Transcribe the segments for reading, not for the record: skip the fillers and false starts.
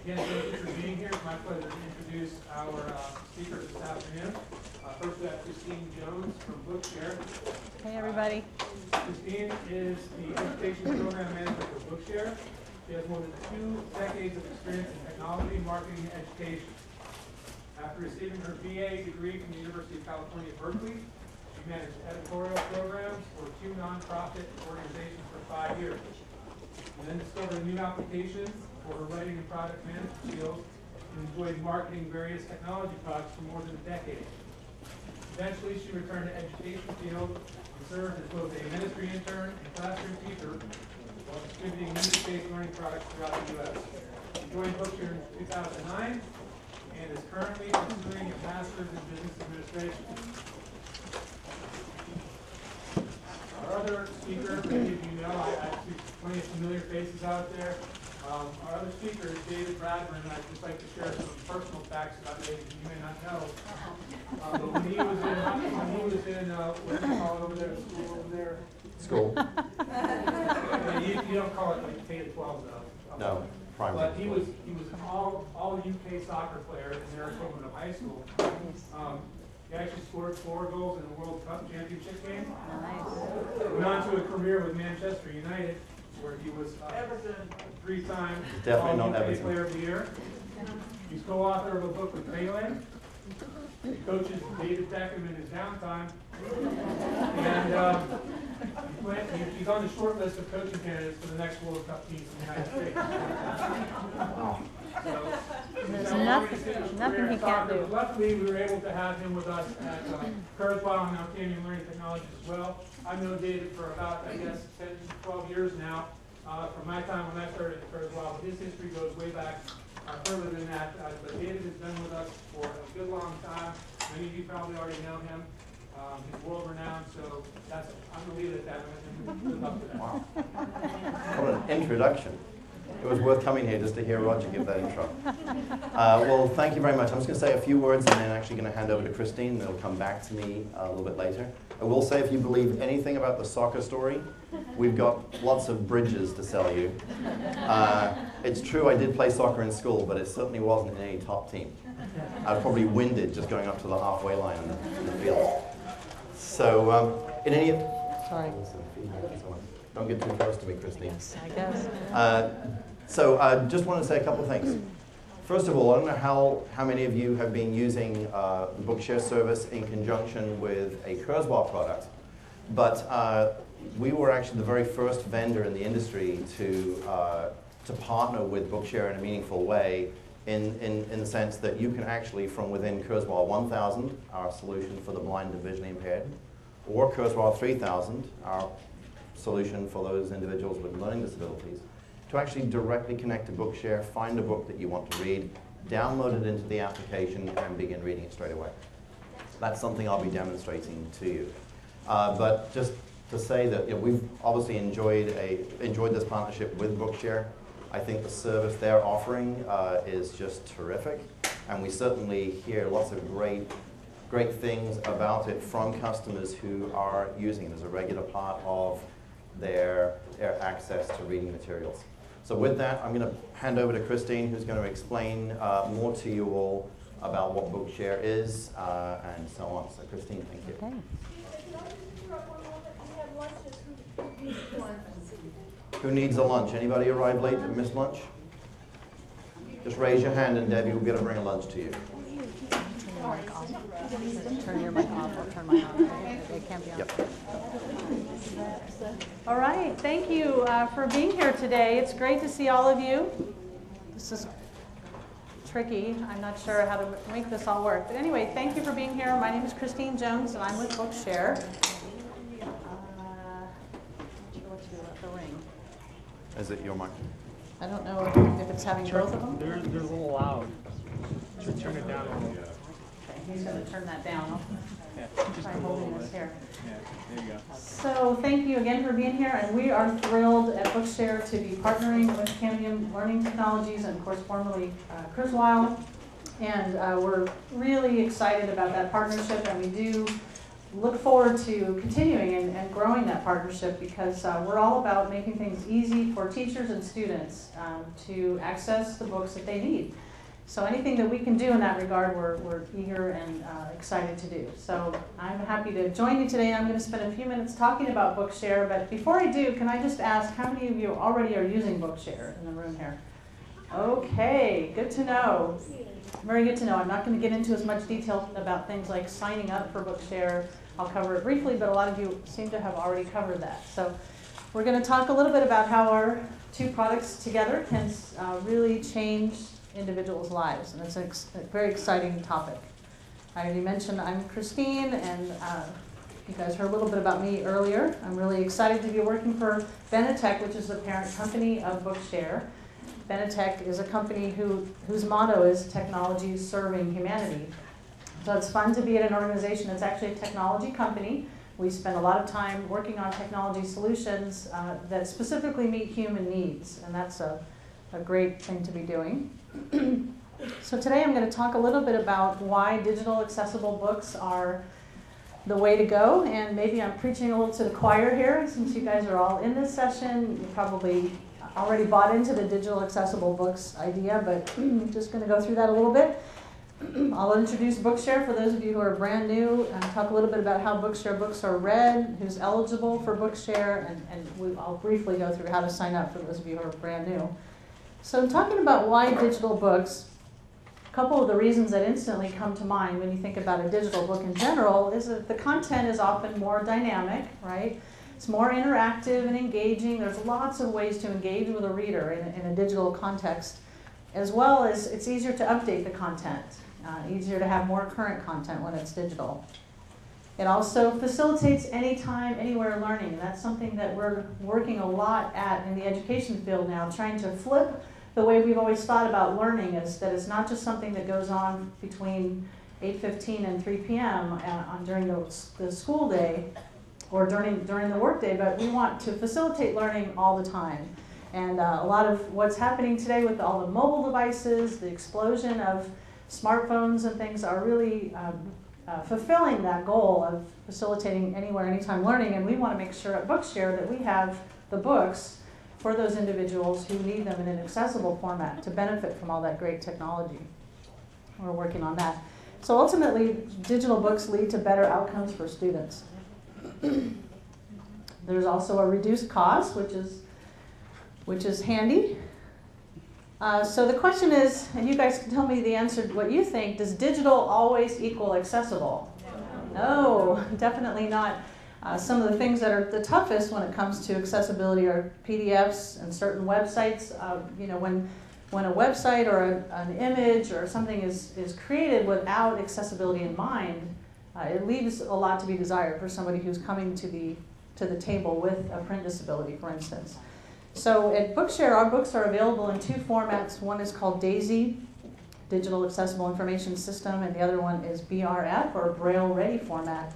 Again, thank you for being here. It's my pleasure to introduce our speakers this afternoon. First, we have Christine Jones from Bookshare. Hey, everybody. Christine is the Education Program Manager for Bookshare. She has more than 2 decades of experience in technology, marketing, and education. After receiving her BA degree from the University of California, Berkeley, she managed editorial programs for 2 nonprofit organizations for 5 years. She then discovered a new application for her writing and product management skills and enjoyed marketing various technology products for more than a decade. Eventually, she returned to education field and served as both a ministry intern and classroom teacher while distributing needs-based learning products throughout the U.S. She joined Bookshare in 2009 and is currently pursuing a master's in business administration. Our other speaker, many of you know, I see plenty of familiar faces out there. Our other speaker is David Bradburn, and I'd just like to share some personal facts about David that you may not know. But when he was in what do you call it over there, school over there? School. You don't call it like K to 12 though. No, primary. But he was an all UK soccer player in their equivalent of high school. He actually scored 4 goals in the World Cup championship game. Nice. Went on to a career with Manchester United, where he was 3-time Definitely not UK Everton. Player of the Year. He's co-author of a book with Pele. He coaches David Beckham in his downtime. And he's on the short list of coaching candidates for the next World Cup team in the United States. So, There's nothing he can't do. Luckily, we were able to have him with us at Kurzweil and now Canyon Learning Technologies as well. I've known David for about, I guess, 10 to 12 years now. From my time when I started at Kurzweil, his history goes way back further than that. But David has been with us for a good long time. Many of you probably already know him. He's world renowned, so I'm going to leave it at that. Good luck with that. Wow. What an introduction. It was worth coming here just to hear Roger give that intro. Well, thank you very much. I'm just going to say a few words and then actually going to hand over to Christine, and it'll come back to me a little bit later. I will say, if you believe anything about the soccer story, we've got lots of bridges to sell you. It's true I did play soccer in school, but it certainly wasn't in any top team. I was probably winded just going up to the halfway line in the field. So, in any... Sorry. Don't get too close to me, Christine. Yes, I guess. So I just want to say a couple things. First of all, I don't know how many of you have been using the Bookshare service in conjunction with a Kurzweil product, but we were actually the very first vendor in the industry to partner with Bookshare in a meaningful way in the sense that you can actually, from within Kurzweil 1000, our solution for the blind and visually impaired, or Kurzweil 3000, our solution for those individuals with learning disabilities, to actually directly connect to Bookshare, find a book that you want to read, download it into the application, and begin reading it straight away. That's something I'll be demonstrating to you. But just to say that we've obviously enjoyed this partnership with Bookshare. I think the service they're offering is just terrific, and we certainly hear lots of great things about it from customers who are using it as a regular part of their access to reading materials. So with that, I'm going to hand over to Christine, who's going to explain more to you all about what Bookshare is and so on. So Christine, thank you. Okay. Who needs a lunch? Anybody arrived late and missed lunch? Just raise your hand and Debbie will be able to bring a lunch to you. Turn your mic off. I'll turn mine off. It can't be on. Yep. All right. Thank you for being here today. It's great to see all of you. This is tricky. I'm not sure how to make this all work. But anyway, thank you for being here. My name is Christine Jones, and I'm with Bookshare. The ring. Is it your mic? I don't know if it's having both of them. They're a little loud. Should turn it down a little. Okay, he's going to turn that down. Yeah, Try holding this here. Yeah, there you go. So thank you again for being here, and we are thrilled at Bookshare to be partnering with Canyon Learning Technologies and, of course, formerly Kurzweil. And we're really excited about that partnership, and we do look forward to continuing and growing that partnership, because we're all about making things easy for teachers and students to access the books that they need. So anything that we can do in that regard, we're eager and excited to do. So I'm happy to join you today. I'm going to spend a few minutes talking about Bookshare, but before I do, can I just ask how many of you already are using Bookshare in the room here? Okay, good to know. Very good to know. I'm not going to get into as much detail about things like signing up for Bookshare. I'll cover it briefly, but a lot of you seem to have already covered that. So we're going to talk a little bit about how our two products together can really change individuals' lives, and it's a very exciting topic. I already mentioned I'm Christine, and you guys heard a little bit about me earlier. I'm really excited to be working for Benetech, which is the parent company of Bookshare. Benetech is a company whose motto is technology serving humanity. So it's fun to be at an organization that's actually a technology company. We spend a lot of time working on technology solutions that specifically meet human needs, and that's a great thing to be doing. So today I'm going to talk a little bit about why digital accessible books are the way to go, and maybe I'm preaching a little to the choir here. Since you guys are all in this session, you probably already bought into the digital accessible books idea, but I'm just going to go through that a little bit. I'll introduce Bookshare for those of you who are brand new, and talk a little bit about how Bookshare books are read, who's eligible for Bookshare, and I'll briefly go through how to sign up for those of you who are brand new. So talking about why digital books, a couple of the reasons that instantly come to mind when you think about a digital book in general is that the content is often more dynamic, right? It's more interactive and engaging. There's lots of ways to engage with a reader in a digital context, as well as it's easier to update the content, easier to have more current content when it's digital. It also facilitates anytime, anywhere learning, and that's something that we're working a lot at in the education field now, trying to flip the way we've always thought about learning, is that it's not just something that goes on between 8:15 and 3 p.m. During the school day or during the workday, but we want to facilitate learning all the time. And a lot of what's happening today with all the mobile devices, the explosion of smartphones and things are really fulfilling that goal of facilitating anywhere, anytime learning, and we want to make sure at Bookshare that we have the books for those individuals who need them in an accessible format to benefit from all that great technology. We're working on that. So ultimately, digital books lead to better outcomes for students. There's also a reduced cost, which is handy. So the question is, and you guys can tell me the answer to what you think, does digital always equal accessible? No, definitely not. Some of the things that are the toughest when it comes to accessibility are PDFs and certain websites. When a website or an image or something is created without accessibility in mind, it leaves a lot to be desired for somebody who's coming to the table with a print disability, for instance. So at Bookshare, our books are available in two formats. One is called DAISY, Digital Accessible Information System, and the other one is BRF, or Braille Ready format.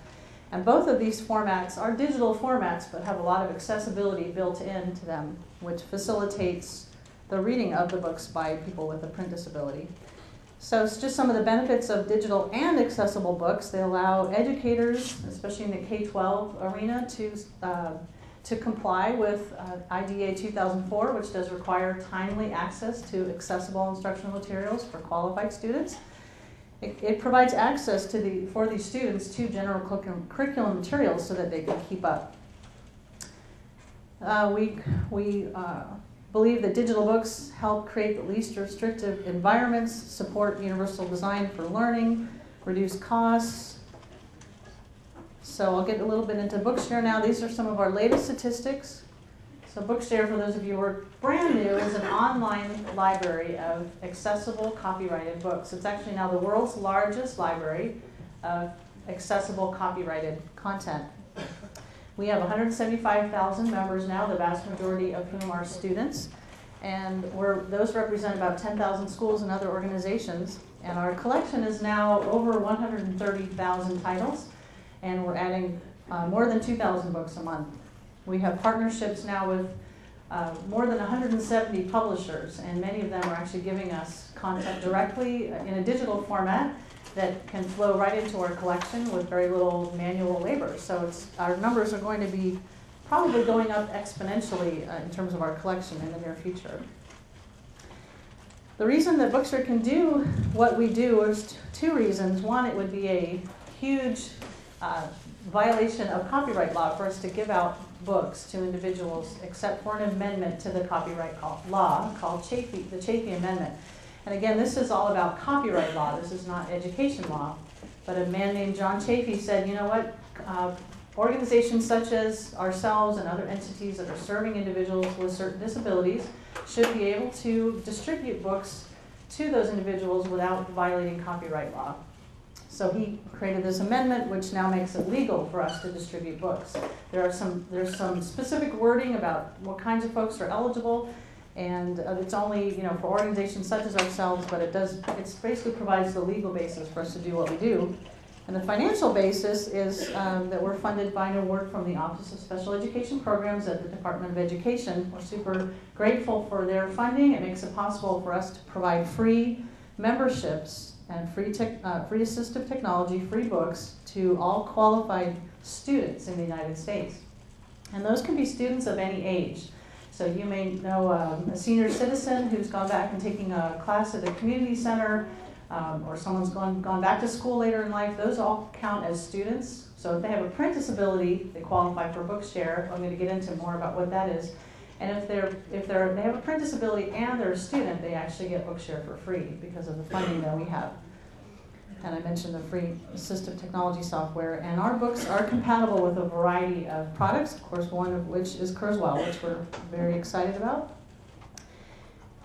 And both of these formats are digital formats, but have a lot of accessibility built into them, which facilitates the reading of the books by people with a print disability. So it's just some of the benefits of digital and accessible books. They allow educators, especially in the K-12 arena, to comply with IDEA 2004, which does require timely access to accessible instructional materials for qualified students. It provides access for these students to general curriculum materials so that they can keep up. We believe that digital books help create the least restrictive environments, support universal design for learning, reduce costs. So I'll get a little bit into Bookshare now. These are some of our latest statistics. So Bookshare, for those of you who are brand new, is an online library of accessible copyrighted books. It's actually now the world's largest library of accessible copyrighted content. We have 175,000 members now, the vast majority of whom are students. And those represent about 10,000 schools and other organizations. And our collection is now over 130,000 titles. And we're adding more than 2,000 books a month. We have partnerships now with more than 170 publishers, and many of them are actually giving us content directly in a digital format that can flow right into our collection with very little manual labor. So our numbers are going to be probably going up exponentially in terms of our collection in the near future. The reason that Bookshare can do what we do is two reasons. One, it would be a huge violation of copyright law for us to give out books to individuals except for an amendment to the copyright law called the Chafee Amendment. And again, this is all about copyright law. This is not education law. But a man named John Chafee said, you know what, organizations such as ourselves and other entities that are serving individuals with certain disabilities should be able to distribute books to those individuals without violating copyright law. So he created this amendment which now makes it legal for us to distribute books. There's some specific wording about what kinds of folks are eligible, and it's only for organizations such as ourselves, but it basically provides the legal basis for us to do what we do. And the financial basis is that we're funded by an award from the Office of Special Education Programs at the Department of Education. We're super grateful for their funding. It makes it possible for us to provide free memberships and free assistive technology, free books to all qualified students in the United States. And those can be students of any age. So you may know a senior citizen who's gone back and taking a class at a community center, or someone's gone back to school later in life. Those all count as students. So if they have a print disability, they qualify for Bookshare. I'm going to get into more about what that is. And if they have a print disability and they're a student, they actually get Bookshare for free because of the funding that we have. And I mentioned the free assistive technology software. And our books are compatible with a variety of products, of course, one of which is Kurzweil, which we're very excited about.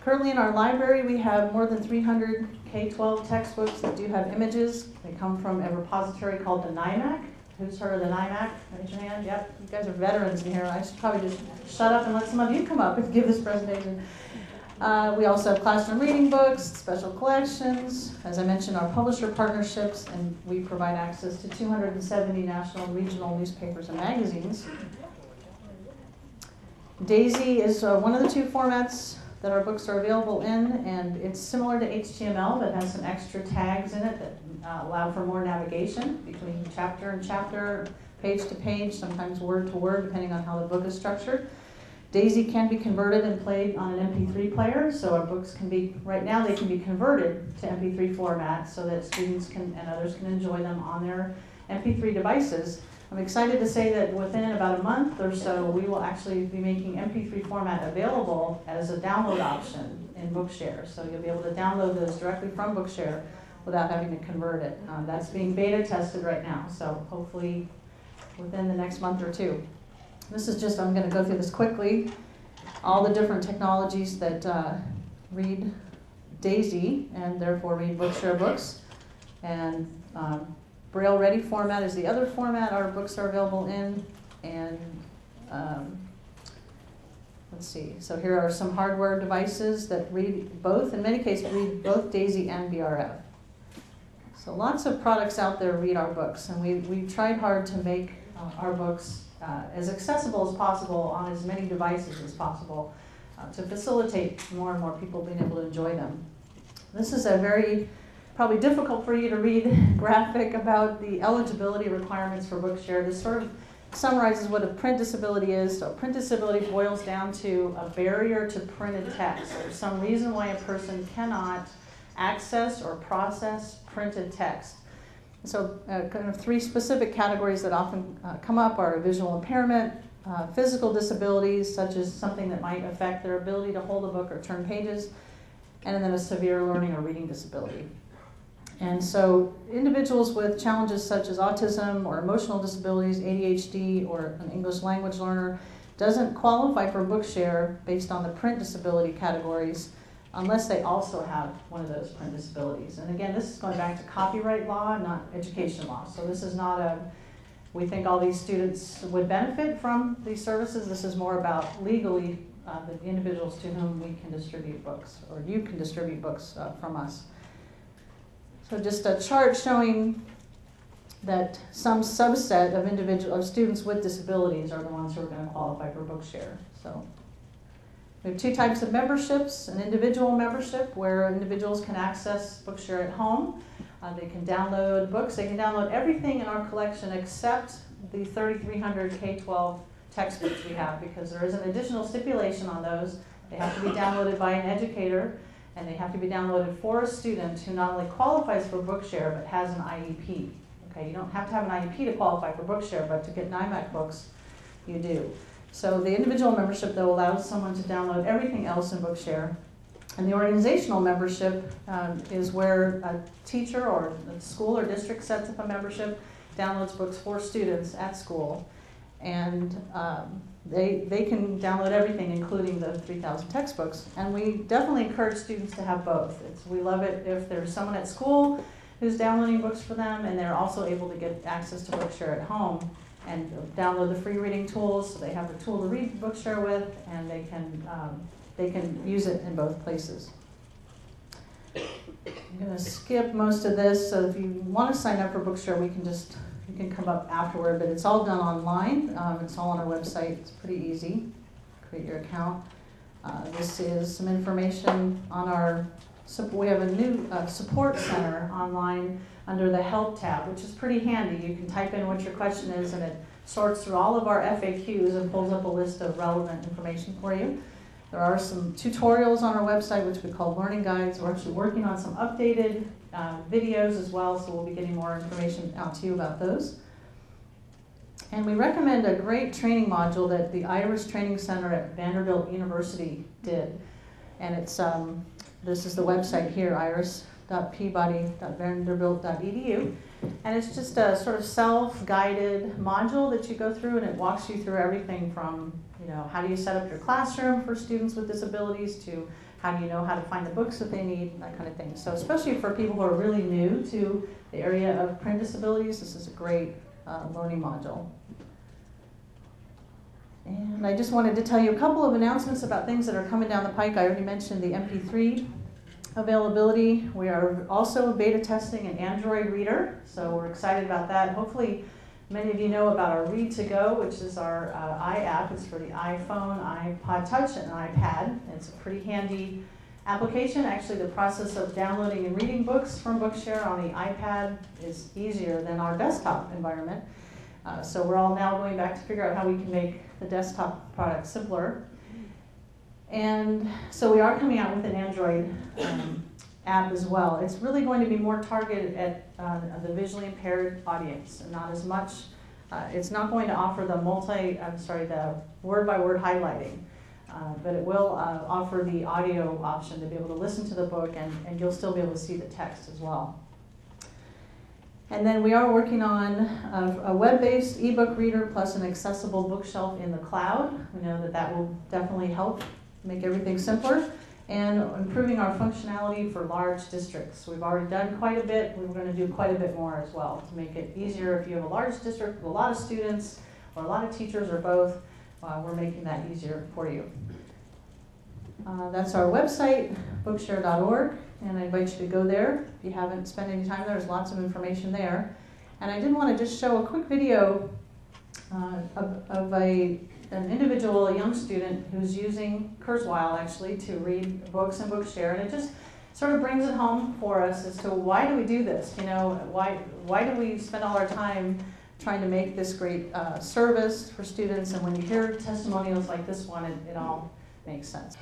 Currently in our library, we have more than 300 K-12 textbooks that do have images. They come from a repository called the NIMAC. Who's heard of the NIMAC? Raise your hand. Yep, you guys are veterans in here. I should probably just shut up and let some of you come up and give this presentation. We also have classroom reading books, special collections. As I mentioned, our publisher partnerships, and we provide access to 270 national and regional newspapers and magazines. DAISY is one of the two formats that our books are available in, and it's similar to HTML but has some extra tags in it that allow for more navigation between chapter and chapter, page to page, sometimes word to word, depending on how the book is structured. DAISY can be converted and played on an MP3 player, so our books can be, right now they can be converted to MP3 format so that students and others can enjoy them on their MP3 devices. I'm excited to say that within about a month or so, we will actually be making MP3 format available as a download option in Bookshare. So you'll be able to download those directly from Bookshare without having to convert it. That's being beta tested right now, so hopefully within the next month or two. This is just, I'm going to go through this quickly, all the different technologies that read DAISY and therefore read Bookshare books. And Braille Ready format is the other format our books are available in. And let's see, so here are some hardware devices that read both, in many cases read both DAISY and BRF. So lots of products out there read our books, and we tried hard to make our books as accessible as possible on as many devices as possible to facilitate more and more people being able to enjoy them. This is a very probably difficult for you to read graphic about the eligibility requirements for Bookshare. This sort of summarizes what a print disability is. So print disability boils down to a barrier to printed text. There's some reason why a person cannot access or process printed text. So kind of three specific categories that often come up are visual impairment, physical disabilities, such as something that might affect their ability to hold a book or turn pages, and then a severe learning or reading disability. And so individuals with challenges such as autism or emotional disabilities, ADHD, or an English language learner doesn't qualify for Bookshare based on the print disability categories unless they also have one of those print disabilities. And again, this is going back to copyright law, not education law. So this is not a, we think all these students would benefit from these services. This is more about legally the individuals to whom we can distribute books, or you can distribute books from us. So just a chart showing that some subset of students with disabilities are the ones who are going to qualify for Bookshare. So we have two types of memberships: an individual membership where individuals can access Bookshare at home, They can download books. They can download everything in our collection except the 3,300 K-12 textbooks we have, because there is an additional stipulation on those. They have to be downloaded by an educator, and they have to be downloaded for a student who not only qualifies for Bookshare but has an IEP. Okay, you don't have to have an IEP to qualify for Bookshare, but to get NIMAC books, you do. So the individual membership, though, allows someone to download everything else in Bookshare. And the organizational membership is where a teacher or a school or district sets up a membership, downloads books for students at school, and they can download everything, including the 3,000 textbooks. And we definitely encourage students to have both. We love it if there's someone at school who's downloading books for them, and they're also able to get access to Bookshare at home and download the free reading tools, so they have a tool to read Bookshare with, and they can use it in both places. I'm going to skip most of this, so if you want to sign up for Bookshare, you can come up afterward, but it's all done online. It's all on our website. It's pretty easy. Create your account. This is some information on we have a new support center online under the Help tab, which is pretty handy. You can type in what your question is, and it sorts through all of our FAQs and pulls up a list of relevant information for you. There are some tutorials on our website, which we call learning guides. We're actually working on some updated videos as well, so we'll be getting more information out to you about those. And we recommend a great training module that the IRIS Training Center at Vanderbilt University did. And it's this is the website here, iris.peabody.vanderbilt.edu. And it's just a sort of self-guided module that you go through, and it walks you through everything from, how do you set up your classroom for students with disabilities, to how do you know how to find the books that they need, that kind of thing. So especially for people who are really new to the area of print disabilities, this is a great learning module. And I just wanted to tell you a couple of announcements about things that are coming down the pike. I already mentioned the MP3 availability. We are also beta testing an Android reader, so we're excited about that. Hopefully many of you know about our Read to Go, which is our iApp. It's for the iPhone, iPod Touch, and iPad. It's a pretty handy application. Actually, the process of downloading and reading books from Bookshare on the iPad is easier than our desktop environment. So we're all now going back to figure out how we can make the desktop product simpler. And so we are coming out with an Android app as well. It's really going to be more targeted at the visually impaired audience, and not as much. It's not going to offer the the word-by-word highlighting, but it will offer the audio option to be able to listen to the book, and you'll still be able to see the text as well. And then we are working on a web-based ebook reader plus an accessible bookshelf in the cloud. We know that will definitely help make everything simpler, and improving our functionality for large districts. We've already done quite a bit. We're going to do quite a bit more as well to make it easier if you have a large district with a lot of students or a lot of teachers or both. We're making that easier for you. That's our website, bookshare.org, and I invite you to go there. If you haven't spent any time there, there's lots of information there. And I did want to just show a quick video of an individual, a young student, who's using Kurzweil actually to read books in Bookshare, and it just sort of brings it home for us as to why do we do this? Why do we spend all our time trying to make this great service for students? And when you hear testimonials like this one, it all makes sense.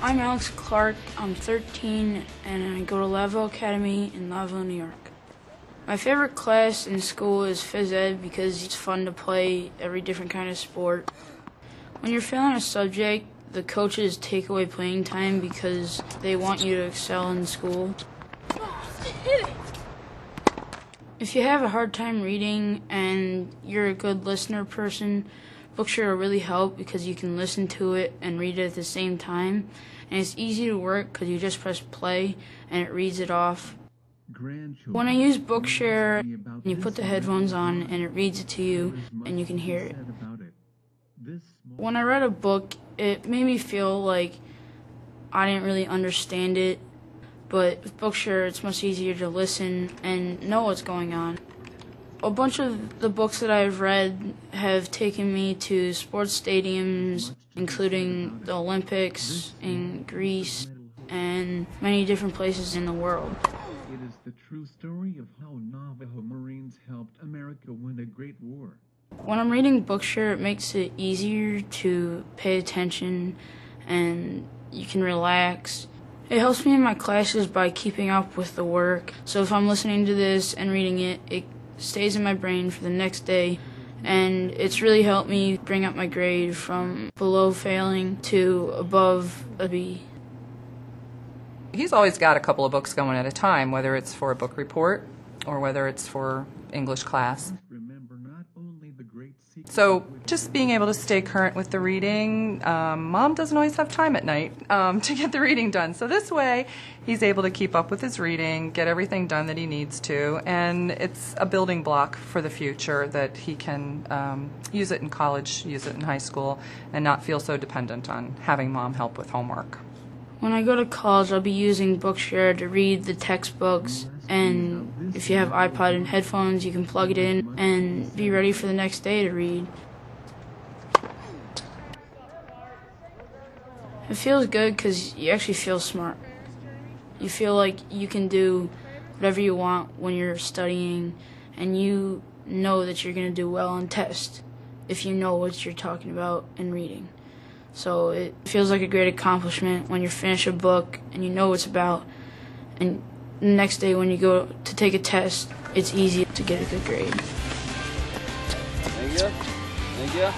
I'm Alex Clark. I'm 13 and I go to Lavelle Academy in Lavelle, New York. My favorite class in school is phys ed because it's fun to play every different kind of sport. When you're failing a subject, the coaches take away playing time because they want you to excel in school. If you have a hard time reading and you're a good listener person, Bookshare will really help because you can listen to it and read it at the same time. And it's easy to work because you just press play and it reads it off. When I use Bookshare, you put the headphones on and it reads it to you and you can hear it. When I read a book, it made me feel like I didn't really understand it. But with Bookshare, it's much easier to listen and know what's going on. A bunch of the books that I've read have taken me to sports stadiums, including the Olympics in Greece and many different places in the world. It is the true story of how Navajo Marines helped America win a great war. When I'm reading Bookshare, it makes it easier to pay attention and you can relax. It helps me in my classes by keeping up with the work. So if I'm listening to this and reading it, it stays in my brain for the next day. And it's really helped me bring up my grade from below failing to above a B. He's always got a couple of books going at a time, whether it's for a book report or whether it's for English class. So just being able to stay current with the reading, Mom doesn't always have time at night to get the reading done. So this way, he's able to keep up with his reading, get everything done that he needs to, and it's a building block for the future that he can use it in college, use it in high school, and not feel so dependent on having Mom help with homework. When I go to college, I'll be using Bookshare to read the textbooks, and if you have iPod and headphones, you can plug it in and be ready for the next day to read. It feels good because you actually feel smart. You feel like you can do whatever you want when you're studying, and you know that you're going to do well on tests if you know what you're talking about and reading. So it feels like a great accomplishment when you finish a book and you know what it's about, and the next day when you go to take a test, it's easy to get a good grade. Thank you. Thank you.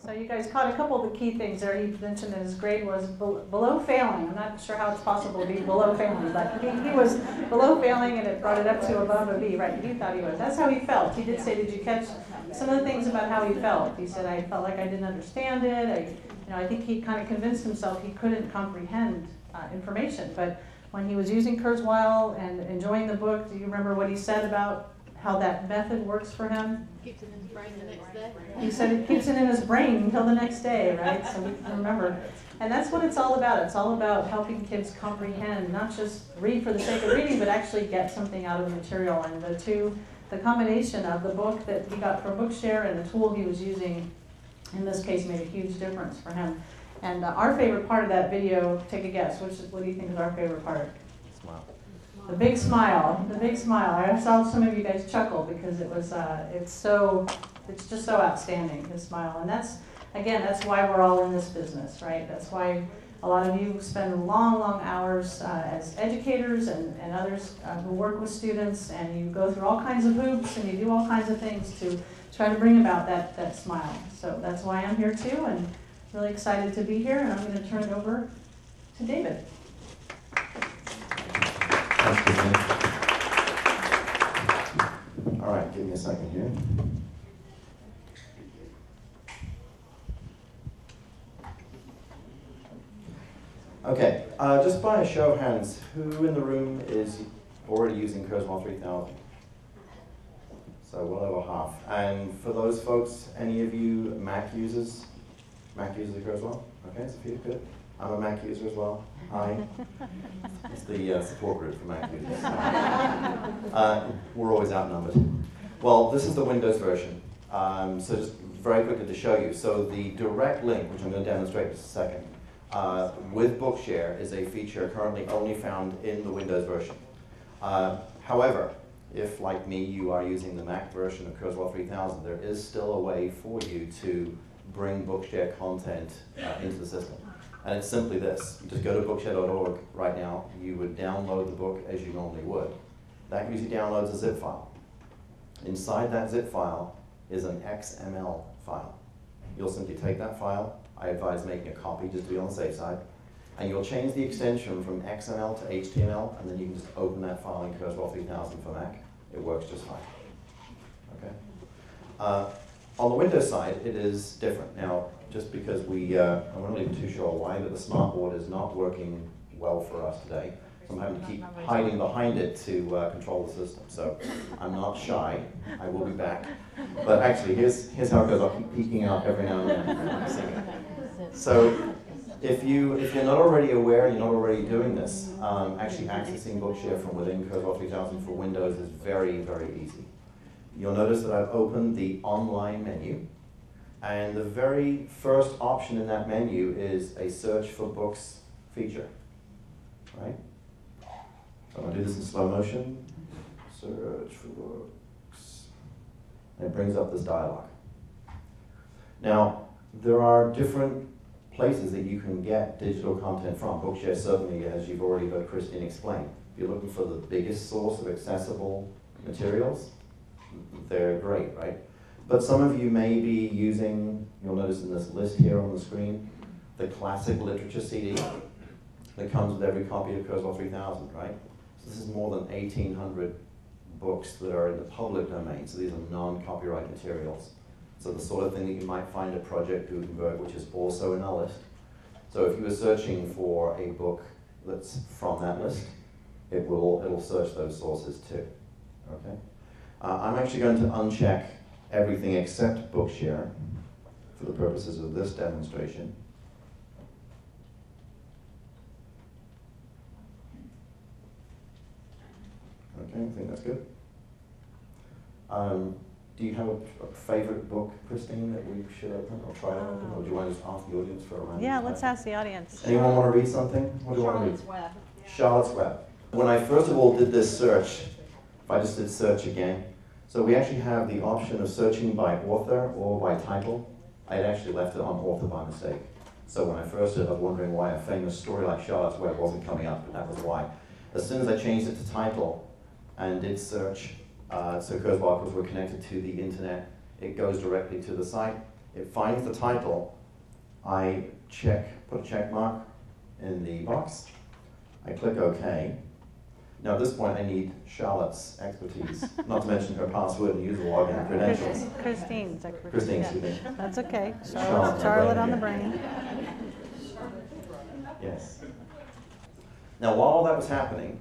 So you guys caught a couple of the key things there. He mentioned that his grade was below failing. I'm not sure how it's possible to be below failing, but he was below failing, and it brought it up to above a B, right? He thought he was. That's how he felt. He did say, did you catch some of the things about how he felt? He said, I felt like I didn't understand it. I think he kind of convinced himself he couldn't comprehend information. But when he was using Kurzweil and enjoying the book, do you remember what he said about how that method works for him? Keeps it in his brain the next day. He said it keeps it in his brain until the next day, right? So we can remember. And that's what it's all about. It's all about helping kids comprehend, not just read for the sake of reading, but actually get something out of the material. And the combination of the book that he got from Bookshare and the tool he was using, in this case, made a huge difference for him. And our favorite part of that video, take a guess. What do you think is our favorite part? Smile. The big smile. The big smile. I saw some of you guys chuckle because it was it's just so outstanding, his smile. And that's why we're all in this business, right? That's why a lot of you spend long, long hours as educators and others who work with students, and you go through all kinds of hoops and you do all kinds of things to try to bring about that smile. So that's why I'm here too, and really excited to be here, and I'm going to turn it over to David. Thanks, Christine. All right, give me a second here. Okay, just by a show of hands, who in the room is already using Kurzweil 3000? So well over half. And for those folks, any of you Mac users? Mac users of Kurzweil? Okay, it's a few, good. I'm a Mac user as well. Hi. It's the support group for Mac users. We're always outnumbered. Well, this is the Windows version. So just very quickly to show you. So the direct link, which I'm going to demonstrate in just a second, with Bookshare is a feature currently only found in the Windows version. However, if, like me, you are using the Mac version of Kurzweil 3000, there is still a way for you to bring Bookshare content into the system. And it's simply this. You just go to bookshare.org right now. You would download the book as you normally would. That usually downloads a zip file. Inside that zip file is an XML file. You'll simply take that file. I advise making a copy just to be on the safe side. And you'll change the extension from XML to HTML, and then you can just open that file in Kurzweil 3000 for Mac. It works just fine. Okay. On the Windows side, it is different. Now, just because I'm not even too sure why, but the smartboard is not working well for us today. So I'm having to keep hiding behind it to control the system. So I'm not shy. I will be back. But actually, here's how it goes. I'll keep peeking out every now and then. So if you're not already aware and you're not already doing this, actually accessing Bookshare from within Kurzweil 3000 for Windows is very, very easy. You'll notice that I've opened the online menu, and the very first option in that menu is a search for books feature, right? So I'm going to do this in slow motion. Search for books. And it brings up this dialog. Now, there are different places that you can get digital content from. Bookshare certainly, as you've already heard Christine explain. If you're looking for the biggest source of accessible materials, they're great, right? But some of you may be using, you'll notice in this list here on the screen, the classic literature CD that comes with every copy of Kurzweil 3000, right? So this is more than 1,800 books that are in the public domain, so these are non-copyright materials. So the sort of thing that you might find at Project Gutenberg, which is also in our list. So if you were searching for a book that's from that list, it'll search those sources too, okay? I'm actually going to uncheck everything except Bookshare for the purposes of this demonstration. Okay, I think that's good. Do you have a favorite book, Christine, that we should open or try to open? Or do you want to just ask the audience for a round? Yeah, let's ask the audience. Anyone want to read something? What do you want to read? Charlotte's Web. Charlotte's Web. When I first of all did this search, if I just did search again, so we actually have the option of searching by author or by title. I had actually left it on author by mistake. So when I first did it, I was wondering why a famous story like Charlotte's Web wasn't coming up, and that was why. As soon as I changed it to title and did search, so Kurzweil, because we're connected to the internet, it goes directly to the site. It finds the title. I put a check mark in the box. I click OK. Now at this point I need Charlotte's expertise, not to mention her password and user login and credentials. Christine's expertise. Christine, excuse me. That's okay. Charlotte On the brain. Yes. Now while all that was happening,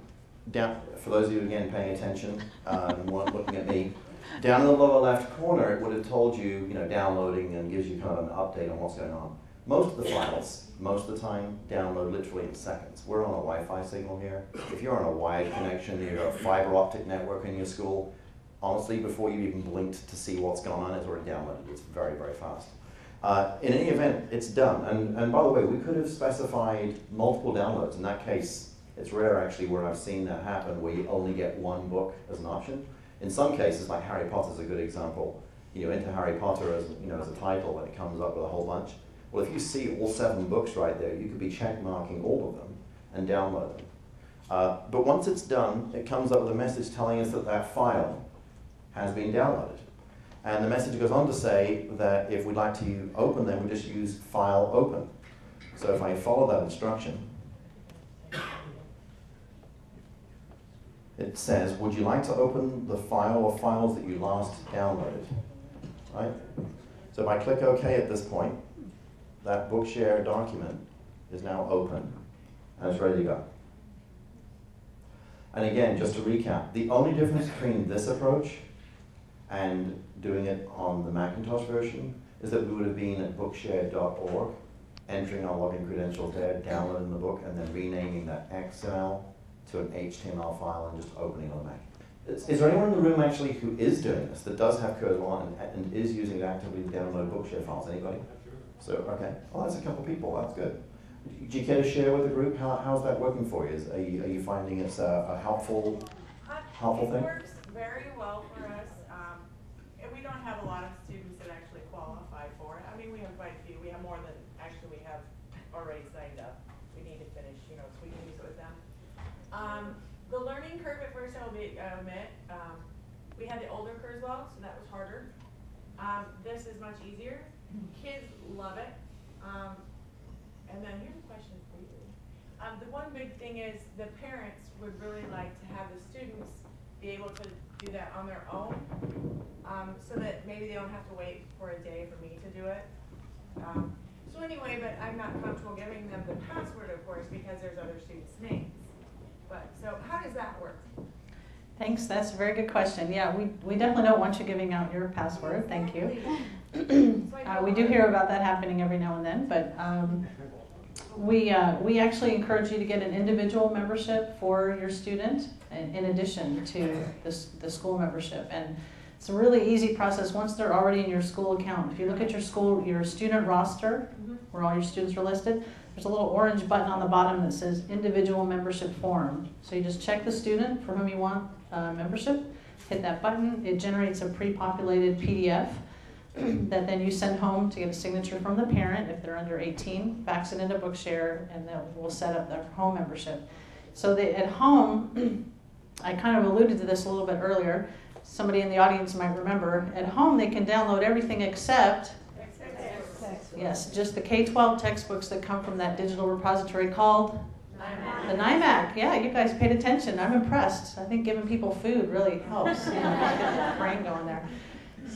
for those of you again paying attention and weren't looking at me, down in the lower left corner it would have told you, downloading and gives you kind of an update on what's going on. Most of the files, most of the time, download literally in seconds. We're on a Wi-Fi signal here. If you're on a wired connection, you've got a fiber optic network in your school, honestly, before you even blinked to see what's going on, it's already downloaded. It's very, very fast. In any event, it's done. And by the way, we could have specified multiple downloads. In that case, it's rare actually where I've seen that happen, where you only get one book as an option. In some cases, like Harry Potter is a good example. Enter Harry Potter as a title, and it comes up with a whole bunch. Well, if you see all 7 books right there, you could be check marking all of them and download them. But once it's done, it comes up with a message telling us that that file has been downloaded. And the message goes on to say that if we'd like to open them, we just use file open. So if I follow that instruction, it says, would you like to open the file or files that you last downloaded? Right? So if I click OK at this point, that Bookshare document is now open and it's ready to go. And again, just to recap, the only difference between this approach and doing it on the Macintosh version is that we would have been at bookshare.org, entering our login credentials there, downloading the book, and then renaming that XML to an HTML file and just opening it on the Mac. Is there anyone in the room actually who is doing this, that does have Kurzweil and is using it actively to download Bookshare files? Anybody? So, okay. Well, that's a couple people. That's good. Do you care to share with the group how's that working for you? Are you finding it's a helpful thing? It works very well for us. And we don't have a lot of students that actually qualify for it. I mean, we have quite a few. We have more than actually we have already signed up. We need to finish, so we can use it with them. The learning curve at first, I'll admit, we had the older Kurzweil, so that was harder. This is much easier. Kids love it. And then here's a question for you. The one big thing is the parents would really like to have the students be able to do that on their own, so that maybe they don't have to wait for a day for me to do it. So anyway, but I'm not comfortable giving them the password, of course, because there's other students' names. But so how does that work? Thanks, that's a very good question. Yeah, we definitely don't want you giving out your password, thank you. We do hear about that happening every now and then, but we actually encourage you to get an individual membership for your student in addition to the school membership. And it's a really easy process once they're already in your school account. If you look at your student roster, where all your students are listed, there's a little orange button on the bottom that says individual membership form. So you just check the student for whom you want membership, hit that button, it generates a pre-populated PDF that then you send home to get a signature from the parent if they're under 18, fax it into Bookshare, and then we'll set up their home membership. So at home, I kind of alluded to this a little bit earlier, somebody in the audience might remember, at home they can download everything except, yes, just the K-12 textbooks that come from that digital repository called the NIMAC. Yeah, you guys paid attention. I'm impressed. I think giving people food really helps, get the brain going there.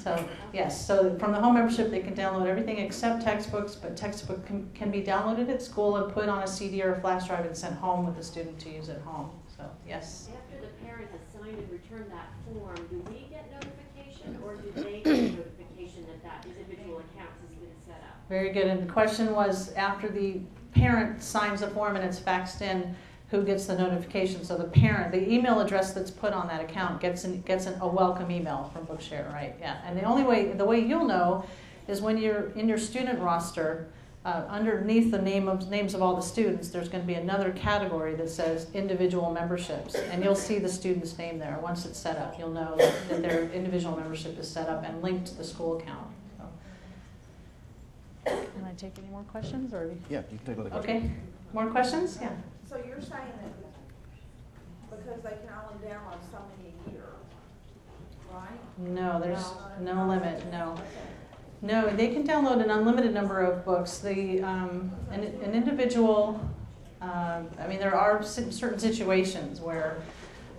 So yes, so from the home membership they can download everything except textbooks, but textbook can be downloaded at school and put on a CD or a flash drive and sent home with the student to use at home. So yes. After the parent has signed and returned that form, do we get notification or do they get notification that individual account has been set up? Very good. And the question was, after the parent signs the form and it's faxed in, who gets the notification? So the parent, the email address that's put on that account gets a welcome email from Bookshare, right? Yeah. And the way you'll know is when you're in your student roster, underneath the names of all the students, there's going to be another category that says individual memberships, and you'll see the student's name there. Once it's set up, you'll know that their individual membership is set up and linked to the school account. So. Can I take any more questions, or? Yeah, you can take another question. Okay. More questions? Yeah. So you're saying that because they can only download so many a year, right? No, there's no limit, no. No, they can download an unlimited number of books. An individual, there are certain situations where,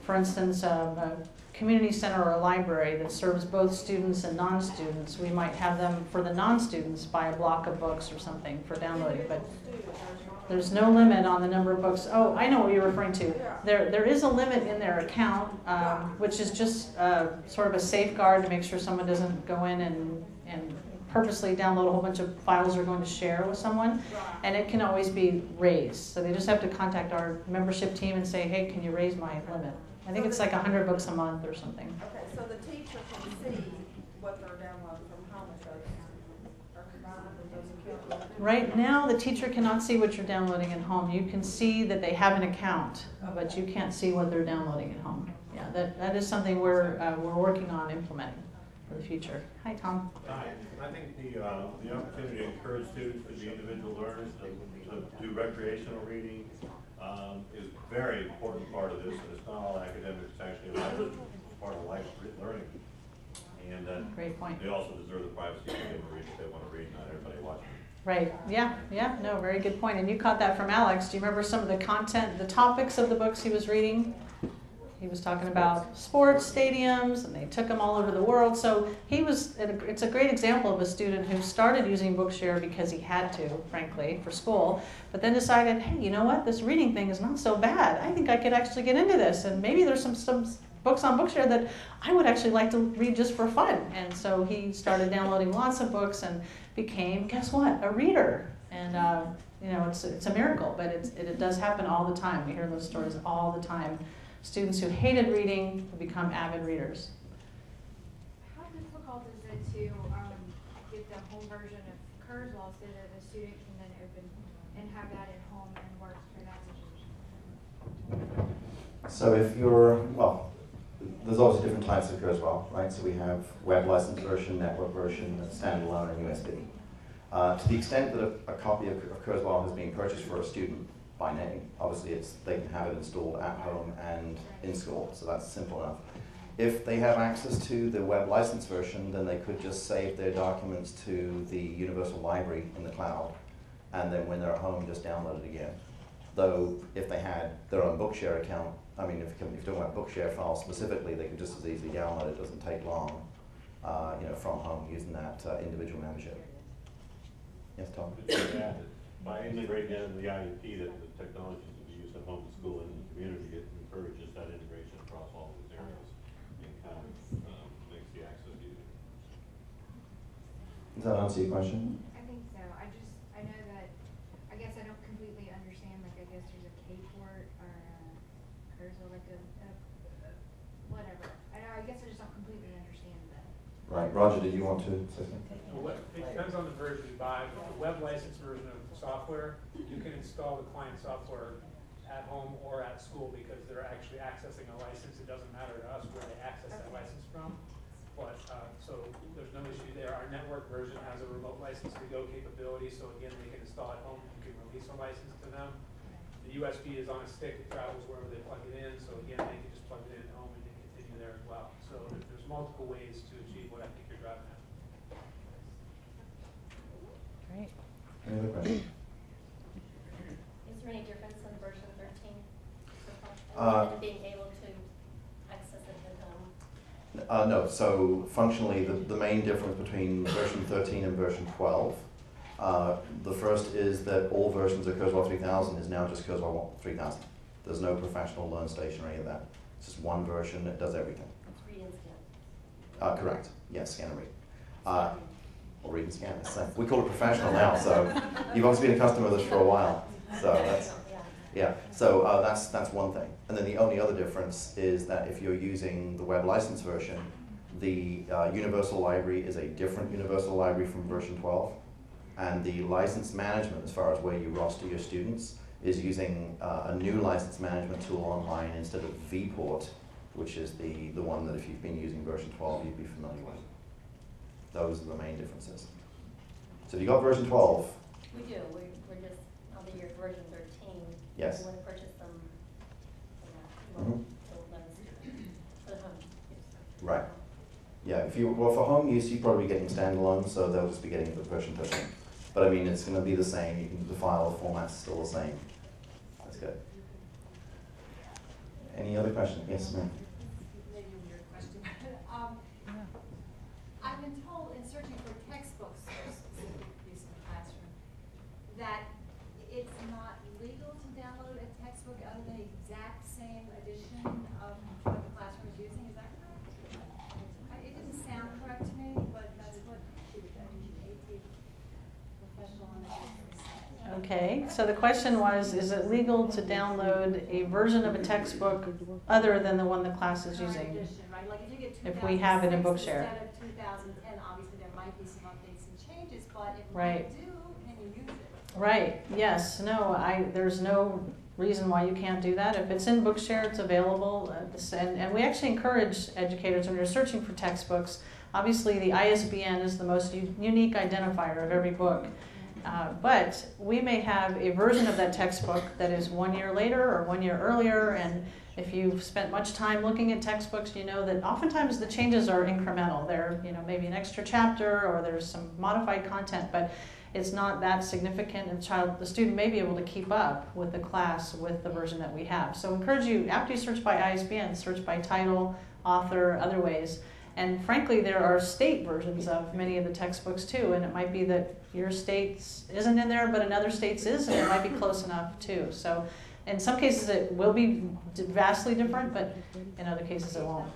for instance, a community center or a library that serves both students and non-students, we might have them, for the non-students, buy a block of books or something for downloading, but there's no limit on the number of books. Oh, I know what you're referring to. There is a limit in their account, which is just sort of a safeguard to make sure someone doesn't go in and purposely download a whole bunch of files they're going to share with someone, and it can always be raised. So they just have to contact our membership team and say, hey, can you raise my limit? I think it's like 100 books a month or something. Okay, so the teacher can see what they're downloading from home if those are combined with those accounts. Right now, the teacher cannot see what you're downloading at home. You can see that they have an account, but you can't see what they're downloading at home. Yeah, that is something we're working on implementing for the future. Hi, Tom. Hi. I think the opportunity to encourage students to be individual learners, to do recreational reading, is a very important part of this, and it's not all academic, it's actually part of life learning. And great point. They also deserve the privacy to be able to read if they want to read, not everybody watching. Right, yeah, no, very good point. And you caught that from Alex. Do you remember some of the content, the topics of the books he was reading? He was talking about sports stadiums, and they took him all over the world. So it's a great example of a student who started using Bookshare because he had to, frankly, for school, but then decided, hey, you know what, this reading thing is not so bad. I think I could actually get into this, and maybe there's some books on Bookshare that I would actually like to read just for fun. And so he started downloading lots of books and became, guess what, a reader. And it's a miracle, but it does happen all the time. We hear those stories all the time. Students who hated reading have become avid readers. How difficult is it to get the home version of Kurzweil so that a student can then open and have that at home and work through that? So there's obviously different types of Kurzweil, right? So we have web license version, network version, standalone, and USB. To the extent that a copy of Kurzweil has been purchased for a student by name, obviously they can have it installed at home and in school, so that's simple enough. If they have access to the web license version, then they could just save their documents to the Universal Library in the cloud, and then when they're at home, just download it again. Though, if they had their own Bookshare account, if you're talking about Bookshare files specifically, they could just as easily download it. It doesn't take long, from home using that individual membership. Yes, Tom? By integrating that in the IEP, that the technologies to be used at home, school, and in the community, it encourages that integration across all these areas and kind of makes the access easier. Does that answer your question? I think so. I know that, I guess I don't completely understand, like, I guess there's a K port or Kurzweil, like whatever. I guess I just don't completely understand that. Right. Roger, did you want to say something? It depends on the version you buy. The web license version of the software, you can install the client software at home or at school because they're actually accessing a license. It doesn't matter to us where they access that license from. But, so there's no issue there. Our network version has a remote license to go capability, so again, they can install at home, you can release a license to them. The USB is on a stick, it travels wherever they plug it in, so again, they can just plug it in at home and they continue there as well. So there's multiple ways to achieve what I think you're driving at. Great. Any other questions? Is there any difference in version 13? And being able to access it at home? No, so functionally the main difference between version 13 and version 12, the first is that all versions of Kurzweil 3000 is now just Kurzweil 3000. There's no professional learn station or any of that. It's just one version that does everything. It's read and scan. Correct, yes, scan and read. Or read and scan, it's the same. We call it professional now, so you've obviously been a customer of this for a while. So that's, yeah, so that's one thing. And then the only other difference is that if you're using the web license version, the universal library is a different universal library from version 12. And the license management, as far as where you roster your students, is using a new license management tool online instead of vPort, which is the one that if you've been using version 12, you'd be familiar with. Those are the main differences. So if you got version 12, We do. We're just on the year version 13. Yes. We want to purchase them Mhm. for the home use. right. Yeah, if you, well, for home use, you're probably getting standalone, so they'll just be getting the version 13. But I mean, it's going to be the same. You can, the file format's still the same. That's good. Any other questions? Yes, ma'am. Maybe a weird question. I've been told in searching for textbooks for specific use in the classroom that it's not legal to download a textbook out of the exact same edition of what the classroom is using. Is that correct? It didn't sound correct to me, but that's what AP professional on the Okay, so the question was, is it legal to download a version of a textbook other than the one the class is using? edition, right? Like if you get If we have it in 2006 Bookshare. instead of 2010, obviously there might be some updates and changes, but if Right. you do, can you use it? Right, yes, no, there's no reason why you can't do that. If it's in Bookshare, it's available. And we actually encourage educators when you're searching for textbooks, obviously the ISBN is the most unique identifier of every book. But we may have a version of that textbook that is 1 year later or 1 year earlier, and if you've spent much time looking at textbooks, you know that oftentimes the changes are incremental. They're, maybe an extra chapter or there's some modified content, but it's not that significant, and the student may be able to keep up with the class with the version that we have. So encourage you, after you search by ISBN, search by title, author, other ways. And frankly, there are state versions of many of the textbooks too, and it might be that your state isn't in there, but another state's is, and it might be close enough too. So in some cases it will be vastly different, but in other cases it won't.